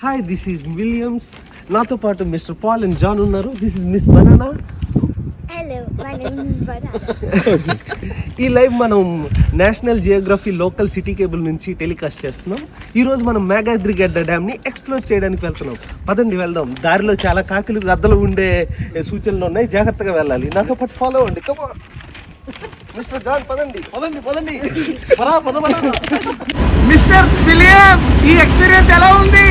Hi, this is Williams. నాతో పాటు mister Paul and John ఉన్నారు. This is miss banana. Hello, my name is banana. ఈ live మనం national Geography local city cable నుంచి telecast చేస్తున్నాం. ఈరోజు మనం మేఘాద్రిగడ్డ డ్యామ్ని ఎక్స్ప్లోర్ చేయడానికి వెళ్తున్నాం. పదండి వెళ్దాం. దారిలో చాలా కాకులు గద్దలు ఉండే సూచనలు ఉన్నాయి, జాగ్రత్తగా వెళ్ళాలి. నాతో పాటు ఫాలో అవ్వండి. కమ్ ఆన్ మిస్టర్ జాన్, పదండి. మిస్టర్ విలియమ్స్, ఈ ఎక్స్పీరియన్స్ ఎలా ఉంది?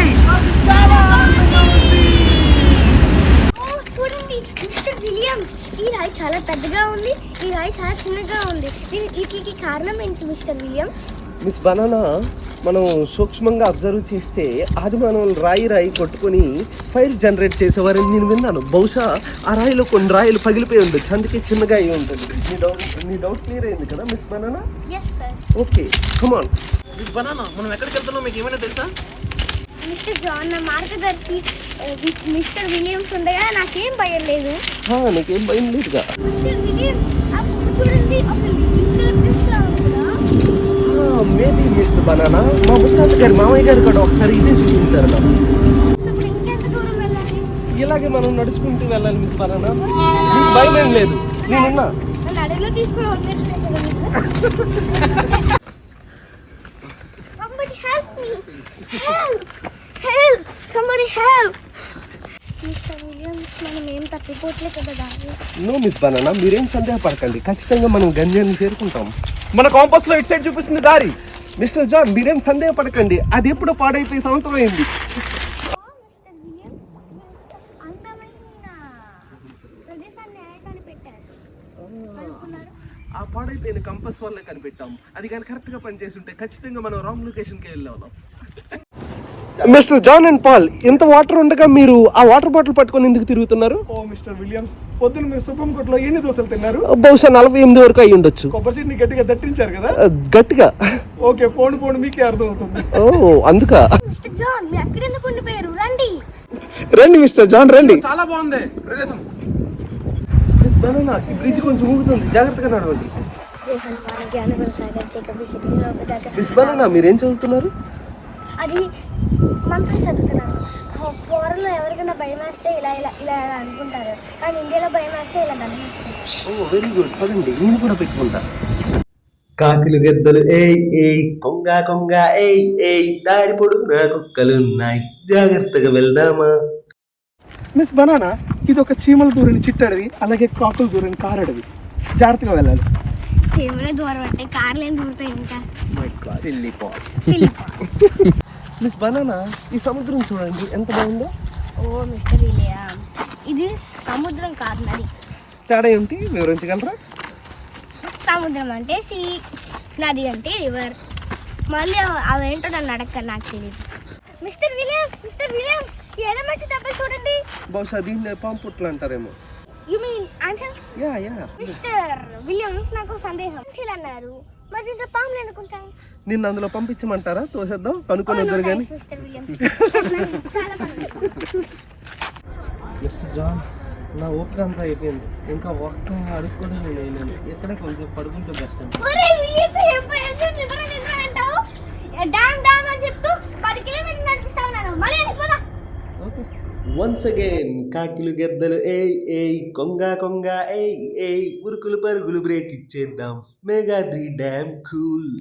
చూడండి మిస్టర్ విలియమ్స్, ఈ రాయి చాలా పెద్దగా ఉంది, ఈ రాయి చాలా చిన్నగా ఉంది. వీటికి కారణం ఏంటి మిస్టర్ విలియమ్స్? మిస్ బనానా, మనం సూక్ష్మంగా అబ్జర్వ్ చేస్తే ఆది మానవులు రాయి కొట్టుకొని ఫైర్ జనరేట్ చేసేవారని నేను విన్నాను. బహుశా ఆ రాయిలో కొన్ని రాయిలు పగిలిపోయి ఉండొచ్చు, అందుకే చిన్నగా అయి ఉంటుంది. నీ డౌట్ క్లియర్ అయింది కదా miss banana? yes sir. Okay, come on. Miss banana, మనం ఎక్కడికి వెళ్తున్నాం మీకు ఏమైనా తెలుసా? మిస్టర్ జాన్, నా మార్గదర్శి మిస్టర్ విలియమ్స్ ఉండగా నాకేం భయం లేదు. నీకేం భయం లేదుగా? మిస్టర్ విలియమ్స్, చూడండి ఒక యూకలిప్టస్ లా ఉంది కదా. మేబీ మిస్టర్ బనానా, మా ముత్తాత గారి మామయ్య గారు కూడా ఒకసారి ఇదే చూపించారు నాకు. ఇప్పుడు ఇంకెంత దూరం వెళ్ళాలి? ఇలాగే మనం నడుచుకుంటూ వెళ్ళాలి మిస్ బనానా. నీకు భయం ఏం లేదు, నేనున్నా. నన్ను అడవిలో తీసుకుని వదిలేట్లేదు కదా మీరు. Somebody help me! Help! Help! Somebody help! Mister Williams, మనం ఏం తప్పిపోవట్లేదు కదా దాన్ని. నో మిస్ బనానా, మీరేం సందేహపడకండి. ఖచ్చితంగా మనం గంజాన్ని చేరుకుంటాం. మన కాంపాస్ లో ఇటు సైడ్ చూపిస్తుంది దారి. మిస్టర్ జాన్, మీరేం సందేహపడకండి. అది ఎప్పుడో పాడైపోయి సంవత్సరం అయింది. మిస్టర్ విలియమ్స్, అందమైన ప్రదేశాన్ని ఎలా కనిపెట్టారు అనుకున్నారు? ఆ పాడైపోయిన కంపస్ వల్ల కనిపెట్టాం. అది కానీ కరెక్ట్ గా పనిచేసి ఉంటే ఖచ్చితంగా మనం రాంగ్ లొకేషన్ కి వెళ్ళేవాళ్ళం. మిస్టర్ జాన్ అండ్ పాల్, ఇంత వాటర్ ఉండగా మీరు ఆ వాటర్ బాటిల్ పట్టుకొని ఎందుకు తిరుగుతున్నారు? ఓ మిస్టర్ విలియమ్స్, పొద్దున్న మీరు సుప్రీం కోర్టులో ఎన్ని దోశలు తిన్నారు? బహుశా 48 వరకు అయి ఉండొచ్చు. కొబ్బరి చట్నీ గట్టిగా దట్టించారు కదా. గట్టిగా. ఓకే, పోను మీకే అర్థం అవుతుంది. ఓ అందుక. మిస్టర్ జాన్, మీరు ఎక్కడ ఎందుకు ఉండిపోయారు? రండి మిస్టర్ జాన్, రండి. చాలా బాగుంది ప్రదేశం. మిస్ బనానా, ఈ బ్రిడ్జ్ కొంచెం ఊగుతుంది, జాగ్రత్తగా నడవండి. మిస్ బనానా, మీరేం చదువుతున్నారు? అది మంత్రం చదువుతున్నాను. ఫారెన్లో ఎవరికైనా భయం వేస్తే ఇలా ఇలా ఇలా అనుకుంటారు, కానీ ఇండియాలో భయం వేస్తే ఇలా దాన్ని. ఓ వెరీ గుడ్, పదండి, నేను కూడా పెట్టుకుంటా. కాకులు గద్దలు ఏయ్ ఏయ్, కొంగ కొంగ ఏయ్ ఏయ్, దారి పొడుగునా కుక్కలున్నాయి, జాగ్రత్తగా వెళ్దామా? మిస్ బనానా, ఇది ఒక చీమల దూరని చిట్టడవి, అలాగే కాకుల దూరని కారడవి. జాగ్రత్తగా వెళ్ళాలి. చీమల దూరం అంటే కార్లు ఏం దూరుతాయి ఇంకా. Silly Paul. మిస్ బనానా, ఈ సముద్రం చూడండి ఎంత బాగుందో. ఓ మిస్టర్ విలియమ్స్, ఇది సముద్రం కాదు, నది. తేడా ఏంటి వివరించగలరా? సముద్రం అంటే సీ, నది అంటే రివర్. మళ్ళీ అవేంటో నన్ను అడగ, నాకు తెలియదు. మిస్టర్ విలియమ్స్, ఈ ఎడమట్టి దెబ్బలు చూడండి. బహుశా దీన్ని పాంపుట్లు అంటారేమో. యు మీన్ యాంటల్స్? యా. మిస్టర్ విలియమ్స్, నాకు సందేహం. ఇలా అన్నారు, మరి ఇంత పాములు అనుకుంటాం. నిన్ను అందులో పంపించమంటారా? తోసేద్దాం, కనుక్కొని వద్దరు కానీ. మిస్టర్ జాన్, నా ఓపిక అంతా అయిపోయింది. ఇంకా ఒక్క అడుగు కూడా నేను వేయలేను. ఎక్కడ కొంచెం పడుకుంటే బెస్ట్ అండి. వన్స్ అగైన్ కాకిలు గెద్దలు ఏయ్ ఏయ్, కొంగ కొంగ ఏయ్ ఏయ్, ఉరుకులు పరుగులు బ్రేక్ ఇచ్చేద్దాం. Meghadri dam cool.